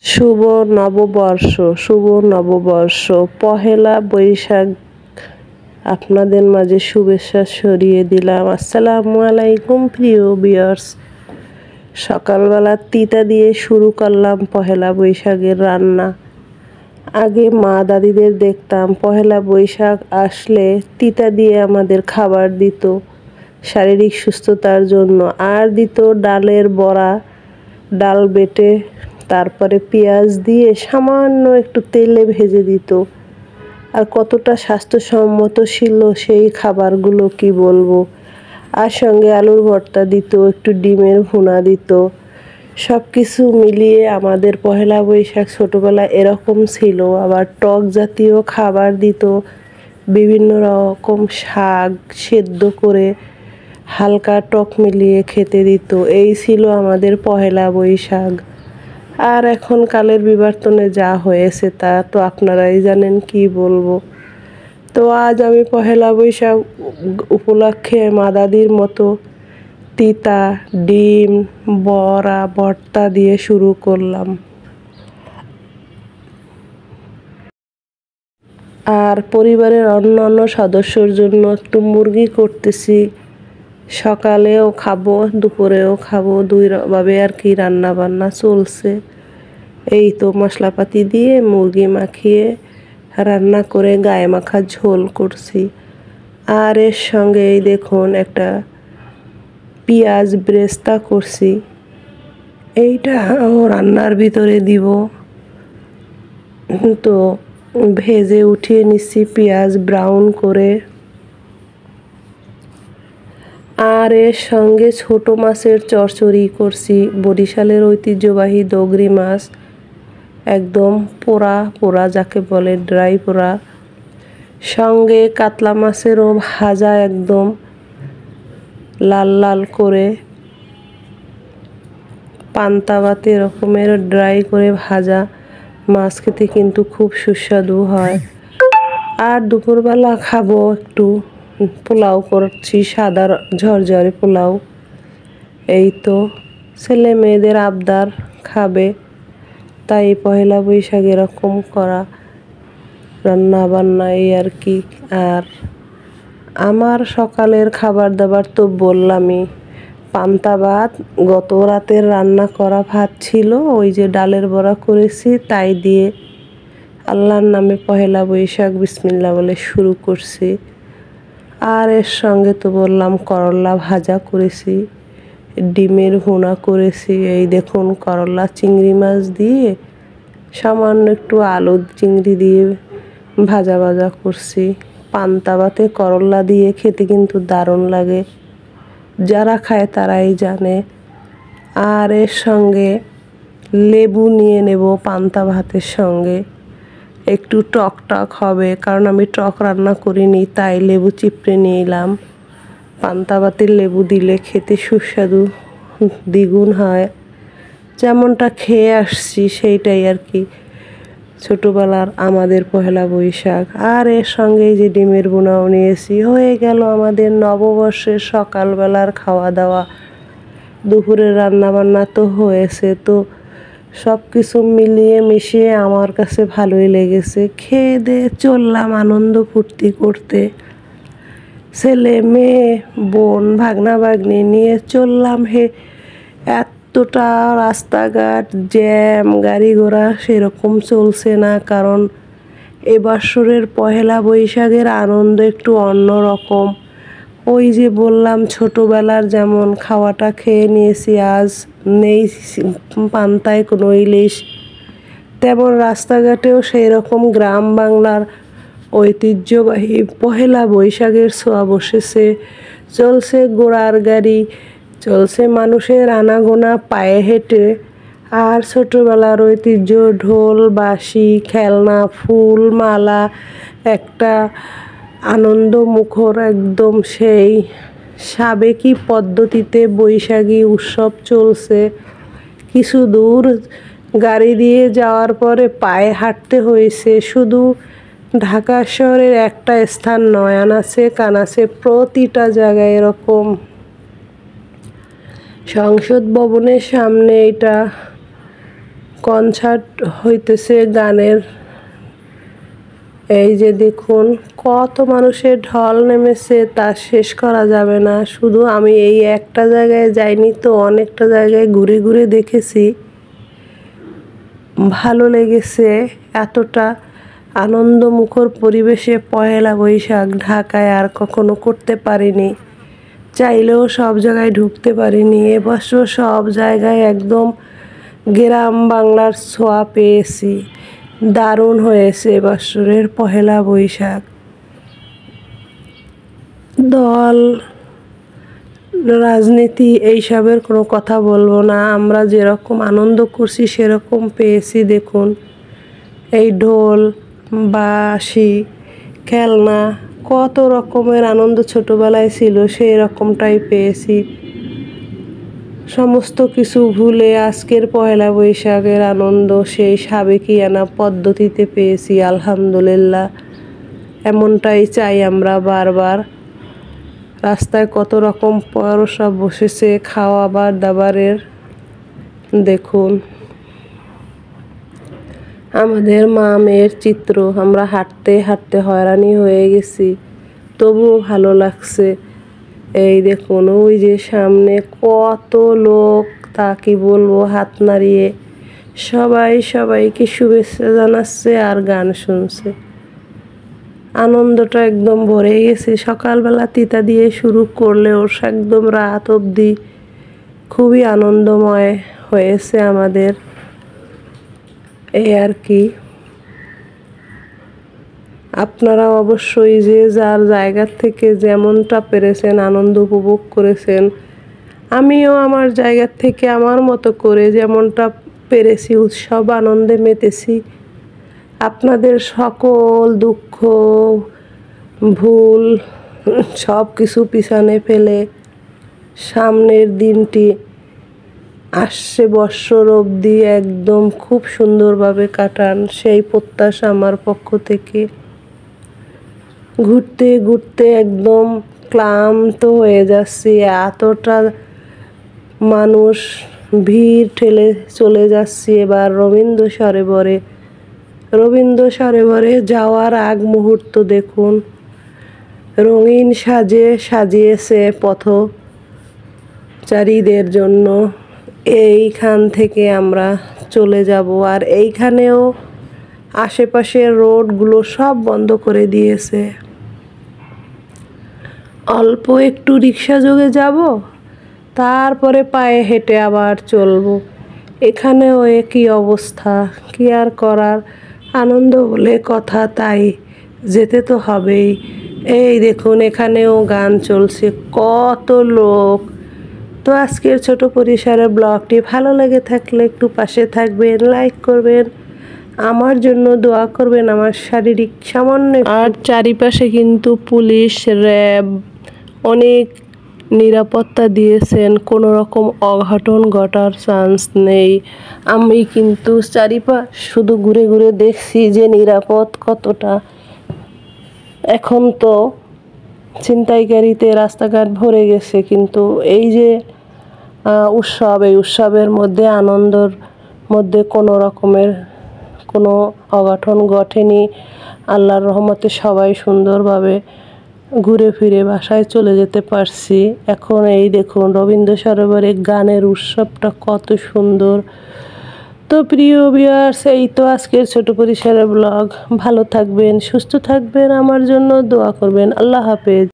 শুভ নববর্ষ, শুভ নববর্ষ, পহেলা বৈশাখ আপনাদের মাঝে শুভেচ্ছা ছড়িয়ে দিলাম। আসসালামু আলাইকুম প্রিয় ভিউয়ার্স। সকালবেলা তিতা দিয়ে শুরু করলাম পহেলা বৈশাখের রান্না। আগে মা দাদিদের দেখতাম পহেলা বৈশাখ আসলে তিতা দিয়ে আমাদের খাবার দিত শারীরিক সুস্থতার জন্য, আর দিত ডালের বড়া, ডাল বেটে তারপরে পেঁয়াজ দিয়ে সামান্য একটু তেলে ভেজে দিত। আর কতটা স্বাস্থ্যসম্মত ছিল সেই খাবারগুলো কি বলবো। আর সঙ্গে আলুর ভর্তা দিত, একটু ডিমের ভুনা দিত। সব কিছু মিলিয়ে আমাদের পহেলা বৈশাখ ছোটোবেলায় এরকম ছিল। আবার টক জাতীয় খাবার দিত, বিভিন্ন রকম শাক সেদ্ধ করে হালকা টক মিলিয়ে খেতে দিত। এই ছিল আমাদের পহেলা বৈশাখ। আর এখন কালের বিবর্তনে যা হয়েছে তা তো আপনারাই জানেন, কি বলবো। তো আজ আমি পহেলা বৈশাখ উপলক্ষে মা দাদির মতো তিতা, ডিম, বড়া, ভর্তা দিয়ে শুরু করলাম। আর পরিবারের অন্যান্য সদস্যর জন্য একটু মুরগি করতেছি। সকালেও খাবো, দুপুরেও খাবো, দুইভাবে আর কি রান্না বান্না চলছে। এই তো মশলাপাতি দিয়ে মুরগি মাখিয়ে রান্না করে গায়ে মাখা ঝোল করছি। আর এর সঙ্গে এই দেখুন একটা পেঁয়াজ ব্রেস্তা করছি, এইটাও রান্নার ভিতরে দিব। তো ভেজে উঠিয়ে নিচ্ছি পেঁয়াজ ব্রাউন করে। আর এর সঙ্গে ছোট মাছের চচ্চড়ি করছি, বরিশালের ঐতিহ্যবাহী দগরি মাছ, একদম পোড়া পোড়া যাকে বলে, ড্রাই পোড়া। সঙ্গে কাতলা মাছেরও ভাজা, একদম লাল লাল করে পান্তা ভাত এরকমের ড্রাই করে ভাজা মাছ খেতে কিন্তু খুব সুস্বাদু হয়। আর দুপুরবেলা খাবো একটু পোলাও করছি, সাদা ঝরঝরে পোলাও। এই তো ছেলে মেয়েদের আবদার খাবে, তাই পহেলা বৈশাখ এরকম করা রান্না বান্না, এই আর কি। আর আমার সকালের খাবার দাবার তো বললামই, পান্তা ভাত, গত রাতের রান্না করা ভাত ছিল, ওই যে ডালের বড়া করেছি তাই দিয়ে আল্লাহর নামে পহেলা বৈশাখ বিসমিল্লাহ বলে শুরু করছি। আর এর সঙ্গে তো বললাম করলা ভাজা করেছি, ডিমের ভুনা করেছি। এই দেখুন করলা চিংড়ি মাছ দিয়ে সামান্য একটু আলু চিংড়ি দিয়ে ভাজা ভাজা করছি। পান্তা ভাতে করলা দিয়ে খেতে কিন্তু দারুণ লাগে, যারা খায় তারাই জানে। আর এর সঙ্গে লেবু নিয়ে নেব পান্তা ভাতের সঙ্গে, একটু টক টক হবে, কারণ আমি টক রান্না করিনি, তাই লেবু চিপড়ে নিলাম। পান্তা ভাতে লেবু দিলে খেতে সুস্বাদু দ্বিগুণ হয়, যেমনটা খেয়ে আসছি সেইটাই আর কি ছোটোবেলার আমাদের পহেলা বৈশাখ। আর এর সঙ্গে যে ডিমের বোনাও নিয়েছি। হয়ে গেল আমাদের নববর্ষের সকালবেলার খাওয়া দাওয়া। দুপুরের রান্নাবান্না তো হয়েছে, তো সব কিছু মিলিয়ে মিশিয়ে আমার কাছে ভালোই লেগেছে। খেয়ে দিয়ে চললাম আনন্দ ফুর্তি করতে, ছেলে মেয়ে বোন ভাগনা ভাগ্নি নিয়ে চললাম। এতটা রাস্তাঘাট জ্যাম, গাড়ি ঘোড়া সেরকম চলছে না, কারণ এবছরের পহেলা বৈশাখের আনন্দ একটু অন্য রকম। ওই যে বললাম ছোটোবেলার যেমন খাওয়াটা খেয়ে নিয়েছি, আজ নেই পান্তায় কোনো ইলিশ, তেমন রাস্তাঘাটেও সেই রকম গ্রাম বাংলার ঐতিহ্যবাহী পহেলা বৈশাখের ছোঁয়া বসেছে। চলছে ঘোড়ার গাড়ি, চলছে মানুষের আনাগোনা পায়ে হেঁটে। আর ছোটোবেলার ঐতিহ্য ঢোল বাঁশি খেলনা ফুল মালা, একটা আনন্দমুখর একদম সেই সাবেকি পদ্ধতিতে বৈশাখী উৎসব চলছে। কিছু দূর গাড়ি দিয়ে যাওয়ার পরে পায়ে হাঁটতে হয়েছে। শুধু ঢাকা শহরের একটা স্থান নয়, আনাচে কানাচে প্রতিটা জায়গায় এরকম। সংসদ ভবনের সামনে এটা কনসার্ট হইতেছে গানের। এই যে দেখুন কত মানুষের ঢল নেমেছে, তা শেষ করা যাবে না। শুধু আমি এই একটা জায়গায় যাইনি তো, অনেকটা জায়গায় ঘুরে ঘুরে দেখেছি, ভালো লেগেছে। এতটা আনন্দমুখর পরিবেশে পয়লা বৈশাখ ঢাকায় আর কখনো করতে পারিনি, চাইলেও সব জায়গায় ঢুকতে পারিনি। এবছর সব জায়গায় একদম গ্রাম বাংলার ছোঁয়া পেয়েছি। দারুণ হয়েছে এবছরের পহেলা বৈশাখ। দল রাজনীতি এইসবের কোনো কথা বলবো না, আমরা যেরকম আনন্দ করছি সেরকম পেয়েছি। দেখুন এই ঢোল, বাঁশি, খেলনা, কত রকমের আনন্দ ছোটবেলায় ছিল সেই রকমটাই পেয়েছি। সমস্ত কিছু ভুলে আজকের পয়লা বৈশাখের আনন্দ সেই সাবেকিয়ানা পদ্ধতিতে পেয়েছি, আলহামদুলিল্লাহ। এমনটাই চাই আমরা বারবার। রাস্তায় কত রকম পরশা বসেছে খাওয়াবার দাবারের, দেখুন আমাদের মা মেয়ের চিত্র। আমরা হাঁটতে হাঁটতে হয়রানি হয়ে গেছি, তবুও ভালো লাগছে। এই দেখুন ওই যে সামনে কত লোক, তা কি বলবো, হাত নাড়িয়ে সবাই সবাইকে শুভেচ্ছা জানাচ্ছে আর গান শুনছে। আনন্দটা একদম ভরে গেছে। সকালবেলা তিতা দিয়ে শুরু করলেও একদম রাত অবধি খুবই আনন্দময় হয়েছে আমাদের, এই আর কি। আপনারা অবশ্যই যে যার জায়গার থেকে যেমনটা পেরেছেন আনন্দ উপভোগ করেছেন। আমিও আমার জায়গার থেকে আমার মতো করে যেমনটা পেরেছি উৎসব আনন্দে মেতেছি। আপনাদের সকল দুঃখ ভুল সব কিছু পিছনে ফেলে সামনের দিনটি আসছে বৎসর অবধি একদম খুব সুন্দরভাবে কাটান, সেই প্রত্যাশা আমার পক্ষ থেকে। ঘুরতে ঘুরতে একদম ক্লান্ত হয়ে যাচ্ছি, এতটা মানুষ ভিড় ঠেলে চলে যাচ্ছি এবার রবীন্দ্র সরোবরে যাওয়ার আগ মুহূর্ত দেখুন রঙিন সাজে সাজিয়েছে পথচারীদের জন্য। এইখান থেকে আমরা চলে যাব, আর এইখানেও আশেপাশের রোডগুলো সব বন্ধ করে দিয়েছে। অল্প একটু রিক্সা যোগে যাব, তারপরে পায়ে হেঁটে আবার চলবো। এখানেও একই অবস্থা, কি আর করার, আনন্দ বলে কথা, তাই যেতে তো হবেই। এই দেখুন এখানেও গান চলছে, কত লোক। তো আজকের ছোট পরিসরে ব্লগটি ভালো লেগে থাকলে একটু পাশে থাকবেন, লাইক করবেন, আমার জন্য দোয়া করবেন, আমার শারীরিক সামান্য। আর চারিপাশে কিন্তু পুলিশ, র্যাব অনেক নিরাপত্তা দিয়েছেন, কোনো রকম অঘটন ঘটার চান্স নেই। আমি কিন্তু চারিপাশ শুধু ঘুরে ঘুরে দেখছি যে নিরাপদ কতটা। এখন তো ছিনতাইকারীতে রাস্তাঘাট ভরে গেছে, কিন্তু এই যে এই উৎসবের মধ্যে আনন্দর মধ্যে কোনো রকমের কোনো অঘটন ঘটেনি। আল্লাহর রহমতে সবাই সুন্দরভাবে ঘুরে ফিরে বাসায় চলে যেতে পারছি। এখন এই দেখুন রবীন্দ্র সরোবরে গানের উৎসবটা কত সুন্দর। তো প্রিয় ভিউয়ার্স, এই তো আজকের ছোট পরিসরের ব্লগ। ভালো থাকবেন, সুস্থ থাকবেন, আমার জন্য দোয়া করবেন। আল্লাহ হাফেজ।